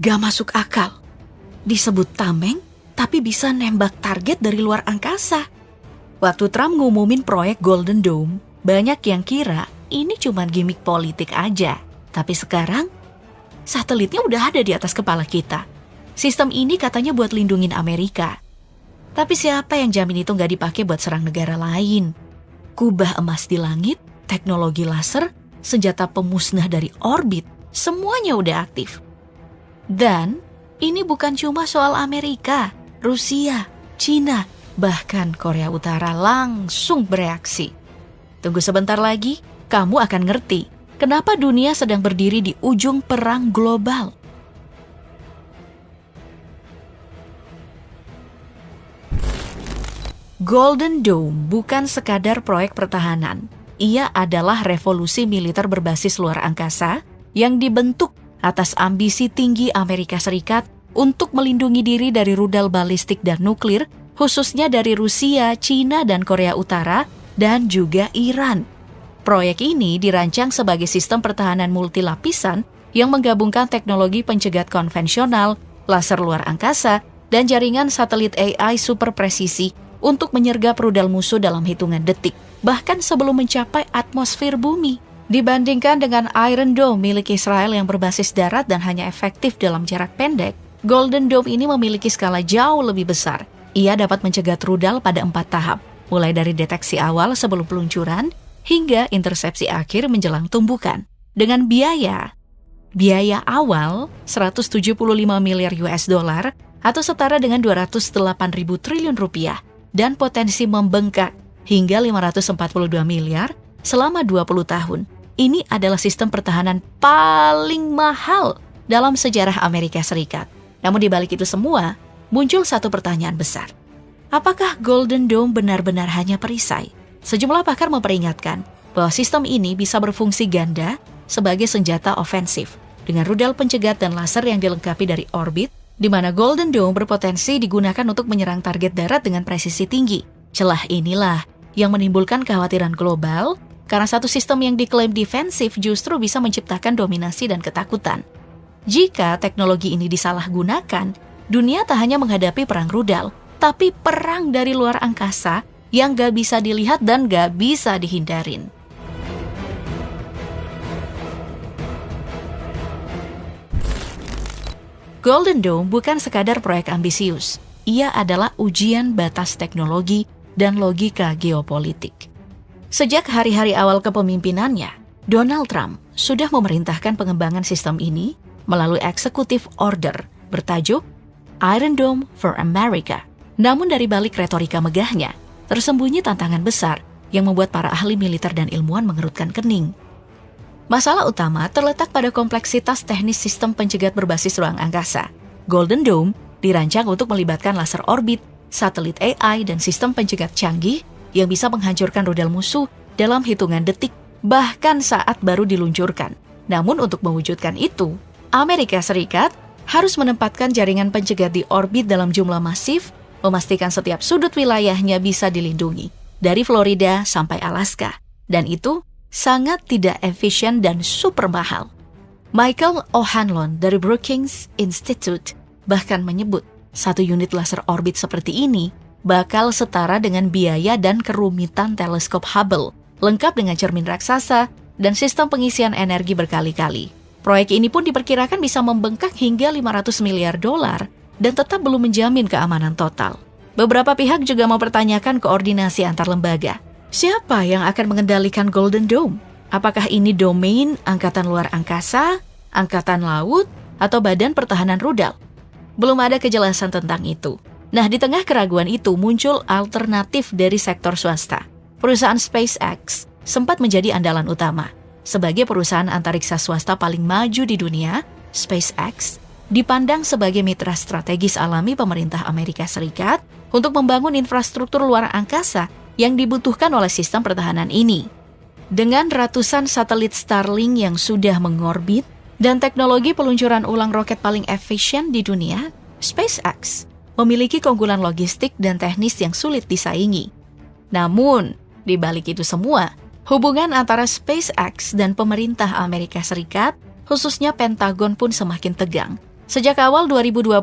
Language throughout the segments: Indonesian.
Gak masuk akal. Disebut tameng, tapi bisa nembak target dari luar angkasa. Waktu Trump ngumumin proyek Golden Dome, banyak yang kira ini cuma gimmick politik aja. Tapi sekarang, satelitnya udah ada di atas kepala kita. Sistem ini katanya buat lindungin Amerika. Tapi siapa yang jamin itu nggak dipakai buat serang negara lain? Kubah emas di langit, teknologi laser, senjata pemusnah dari orbit, semuanya udah aktif. Dan ini bukan cuma soal Amerika, Rusia, Cina, bahkan Korea Utara langsung bereaksi. Tunggu sebentar lagi, kamu akan ngerti kenapa dunia sedang berdiri di ujung perang global. Golden Dome bukan sekadar proyek pertahanan. Ia adalah revolusi militer berbasis luar angkasa yang dibentuk atas ambisi tinggi Amerika Serikat untuk melindungi diri dari rudal balistik dan nuklir, khususnya dari Rusia, Cina, dan Korea Utara, dan juga Iran. Proyek ini dirancang sebagai sistem pertahanan multilapisan yang menggabungkan teknologi pencegat konvensional, laser luar angkasa, dan jaringan satelit AI super presisi untuk menyergap rudal musuh dalam hitungan detik, bahkan sebelum mencapai atmosfer bumi. Dibandingkan dengan Iron Dome milik Israel yang berbasis darat dan hanya efektif dalam jarak pendek, Golden Dome ini memiliki skala jauh lebih besar. Ia dapat mencegat rudal pada 4 tahap, mulai dari deteksi awal sebelum peluncuran, hingga intersepsi akhir menjelang tumbukan. Dengan biaya awal 175 miliar US dollar atau setara dengan 208.000 triliun rupiah, dan potensi membengkak hingga 542 miliar selama 20 tahun. Ini adalah sistem pertahanan paling mahal dalam sejarah Amerika Serikat. Namun di balik itu semua, muncul satu pertanyaan besar. Apakah Golden Dome benar-benar hanya perisai? Sejumlah pakar memperingatkan bahwa sistem ini bisa berfungsi ganda sebagai senjata ofensif dengan rudal pencegat dan laser yang dilengkapi dari orbit, di mana Golden Dome berpotensi digunakan untuk menyerang target darat dengan presisi tinggi. Celah inilah yang menimbulkan kekhawatiran global, karena satu sistem yang diklaim defensif justru bisa menciptakan dominasi dan ketakutan. Jika teknologi ini disalahgunakan, dunia tak hanya menghadapi perang rudal, tapi perang dari luar angkasa yang gak bisa dilihat dan gak bisa dihindarin. Golden Dome bukan sekadar proyek ambisius. Ia adalah ujian batas teknologi dan logika geopolitik. Sejak hari-hari awal kepemimpinannya, Donald Trump sudah memerintahkan pengembangan sistem ini melalui executive order bertajuk Iron Dome for America. Namun dari balik retorika megahnya, tersembunyi tantangan besar yang membuat para ahli militer dan ilmuwan mengerutkan kening. Masalah utama terletak pada kompleksitas teknis sistem pencegat berbasis ruang angkasa. Golden Dome dirancang untuk melibatkan laser orbit, satelit AI, dan sistem pencegat canggih yang bisa menghancurkan rudal musuh dalam hitungan detik, bahkan saat baru diluncurkan. Namun untuk mewujudkan itu, Amerika Serikat harus menempatkan jaringan pencegat di orbit dalam jumlah masif, memastikan setiap sudut wilayahnya bisa dilindungi, dari Florida sampai Alaska. Dan itu sangat tidak efisien dan super mahal. Michael O'Hanlon dari Brookings Institute bahkan menyebut satu unit laser orbit seperti ini bakal setara dengan biaya dan kerumitan teleskop Hubble, lengkap dengan cermin raksasa dan sistem pengisian energi berkali-kali. Proyek ini pun diperkirakan bisa membengkak hingga 500 miliar dolar dan tetap belum menjamin keamanan total. Beberapa pihak juga mempertanyakan koordinasi antar lembaga. Siapa yang akan mengendalikan Golden Dome? Apakah ini domain Angkatan Luar Angkasa, Angkatan Laut, atau Badan Pertahanan Rudal? Belum ada kejelasan tentang itu. Nah, di tengah keraguan itu muncul alternatif dari sektor swasta. Perusahaan SpaceX sempat menjadi andalan utama. Sebagai perusahaan antariksa swasta paling maju di dunia, SpaceX dipandang sebagai mitra strategis alami pemerintah Amerika Serikat untuk membangun infrastruktur luar angkasa yang dibutuhkan oleh sistem pertahanan ini. Dengan ratusan satelit Starlink yang sudah mengorbit dan teknologi peluncuran ulang roket paling efisien di dunia, SpaceX memiliki keunggulan logistik dan teknis yang sulit disaingi. Namun, di balik itu semua, hubungan antara SpaceX dan pemerintah Amerika Serikat, khususnya Pentagon pun semakin tegang. Sejak awal 2025,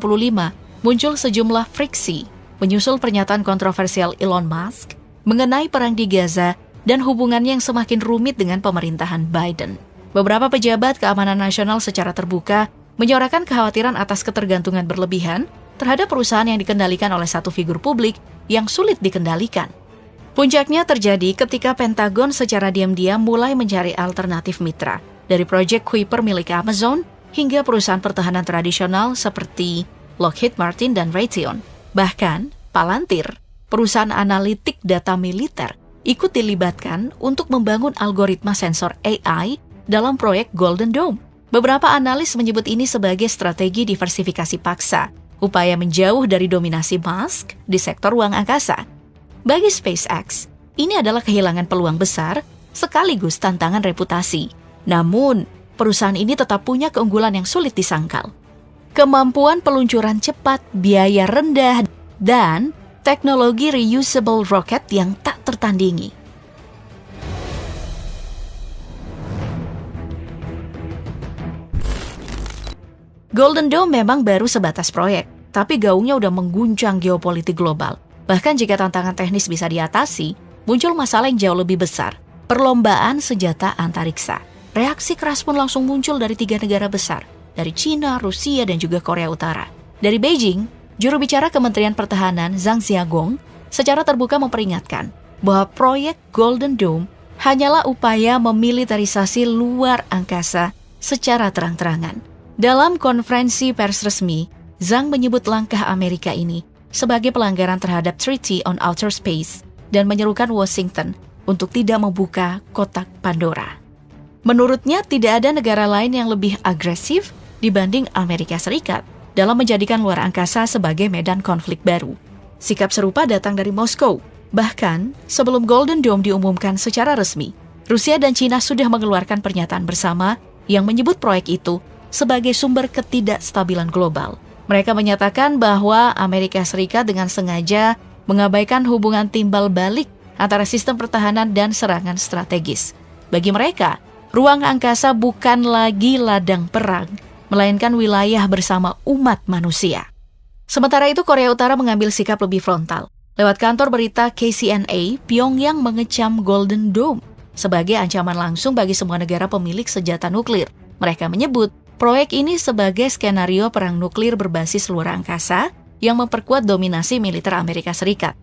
muncul sejumlah friksi menyusul pernyataan kontroversial Elon Musk mengenai perang di Gaza dan hubungannya yang semakin rumit dengan pemerintahan Biden. Beberapa pejabat keamanan nasional secara terbuka menyorakan kekhawatiran atas ketergantungan berlebihan terhadap perusahaan yang dikendalikan oleh satu figur publik yang sulit dikendalikan. Puncaknya terjadi ketika Pentagon secara diam-diam mulai mencari alternatif mitra, dari proyek Kuiper milik Amazon hingga perusahaan pertahanan tradisional seperti Lockheed Martin dan Raytheon. Bahkan, Palantir, perusahaan analitik data militer, ikut dilibatkan untuk membangun algoritma sensor AI dalam proyek Golden Dome. Beberapa analis menyebut ini sebagai strategi diversifikasi paksa, upaya menjauh dari dominasi Musk di sektor ruang angkasa. Bagi SpaceX, ini adalah kehilangan peluang besar sekaligus tantangan reputasi. Namun, perusahaan ini tetap punya keunggulan yang sulit disangkal. Kemampuan peluncuran cepat, biaya rendah, dan teknologi reusable rocket yang tak tertandingi. Golden Dome memang baru sebatas proyek, tapi gaungnya udah mengguncang geopolitik global. Bahkan jika tantangan teknis bisa diatasi, muncul masalah yang jauh lebih besar, perlombaan senjata antariksa. Reaksi keras pun langsung muncul dari 3 negara besar, dari China, Rusia, dan juga Korea Utara. Dari Beijing, juru bicara Kementerian Pertahanan Zhang Xiaogong secara terbuka memperingatkan bahwa proyek Golden Dome hanyalah upaya memiliterisasi luar angkasa secara terang-terangan. Dalam konferensi pers resmi, Zhang menyebut langkah Amerika ini sebagai pelanggaran terhadap Treaty on Outer Space dan menyerukan Washington untuk tidak membuka kotak Pandora. Menurutnya, tidak ada negara lain yang lebih agresif dibanding Amerika Serikat dalam menjadikan luar angkasa sebagai medan konflik baru. Sikap serupa datang dari Moskow. Bahkan, sebelum Golden Dome diumumkan secara resmi, Rusia dan China sudah mengeluarkan pernyataan bersama yang menyebut proyek itu sebagai sumber ketidakstabilan global. Mereka menyatakan bahwa Amerika Serikat dengan sengaja mengabaikan hubungan timbal balik antara sistem pertahanan dan serangan strategis. Bagi mereka, ruang angkasa bukan lagi ladang perang, melainkan wilayah bersama umat manusia. Sementara itu, Korea Utara mengambil sikap lebih frontal. Lewat kantor berita KCNA, Pyongyang mengecam Golden Dome sebagai ancaman langsung bagi semua negara pemilik senjata nuklir. Mereka menyebut proyek ini sebagai skenario perang nuklir berbasis luar angkasa yang memperkuat dominasi militer Amerika Serikat.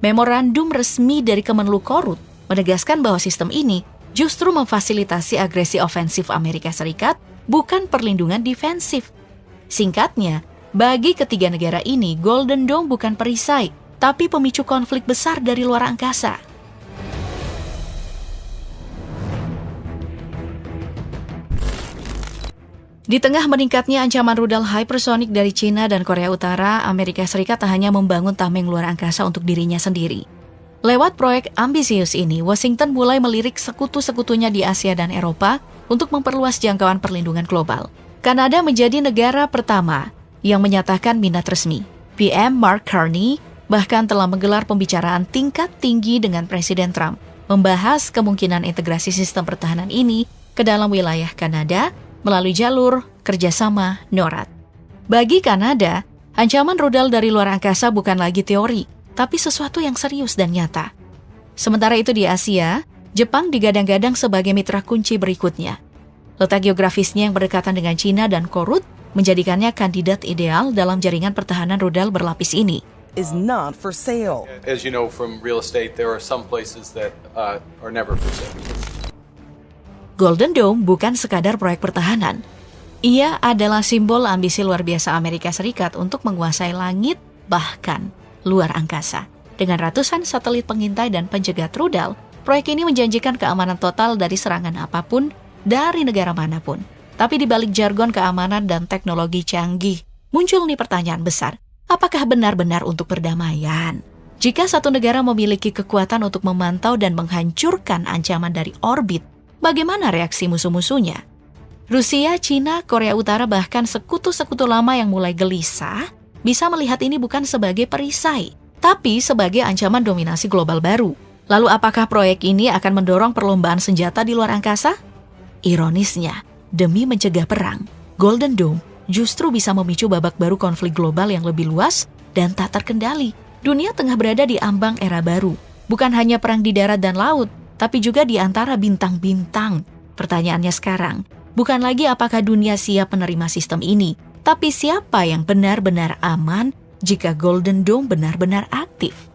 Memorandum resmi dari Kemenlu-Korut menegaskan bahwa sistem ini justru memfasilitasi agresi ofensif Amerika Serikat, bukan perlindungan defensif. Singkatnya, bagi ketiga negara ini, Golden Dome bukan perisai, tapi pemicu konflik besar dari luar angkasa. Di tengah meningkatnya ancaman rudal hypersonik dari China dan Korea Utara, Amerika Serikat tak hanya membangun tameng luar angkasa untuk dirinya sendiri. Lewat proyek ambisius ini, Washington mulai melirik sekutu-sekutunya di Asia dan Eropa untuk memperluas jangkauan perlindungan global. Kanada menjadi negara pertama yang menyatakan minat resmi. PM Mark Carney bahkan telah menggelar pembicaraan tingkat tinggi dengan Presiden Trump, membahas kemungkinan integrasi sistem pertahanan ini ke dalam wilayah Kanada melalui jalur kerjasama NORAD. Bagi Kanada, ancaman rudal dari luar angkasa bukan lagi teori, tapi sesuatu yang serius dan nyata. Sementara itu di Asia, Jepang digadang-gadang sebagai mitra kunci berikutnya. Letak geografisnya yang berdekatan dengan China dan Korut menjadikannya kandidat ideal dalam jaringan pertahanan rudal berlapis ini. Is not for sale. As you know from real estate, there are some places that are never for sale. Golden Dome bukan sekadar proyek pertahanan. Ia adalah simbol ambisi luar biasa Amerika Serikat untuk menguasai langit, bahkan luar angkasa. Dengan ratusan satelit pengintai dan pencegat rudal, proyek ini menjanjikan keamanan total dari serangan apapun dari negara manapun. Tapi di balik jargon keamanan dan teknologi canggih, muncul nih pertanyaan besar. Apakah benar-benar untuk perdamaian? Jika satu negara memiliki kekuatan untuk memantau dan menghancurkan ancaman dari orbit, bagaimana reaksi musuh-musuhnya? Rusia, China, Korea Utara, bahkan sekutu-sekutu lama yang mulai gelisah, bisa melihat ini bukan sebagai perisai, tapi sebagai ancaman dominasi global baru. Lalu apakah proyek ini akan mendorong perlombaan senjata di luar angkasa? Ironisnya, demi mencegah perang, Golden Dome justru bisa memicu babak baru konflik global yang lebih luas dan tak terkendali. Dunia tengah berada di ambang era baru. Bukan hanya perang di darat dan laut, tapi juga di antara bintang-bintang. Pertanyaannya sekarang, bukan lagi apakah dunia siap menerima sistem ini, tapi siapa yang benar-benar aman jika Golden Dome benar-benar aktif.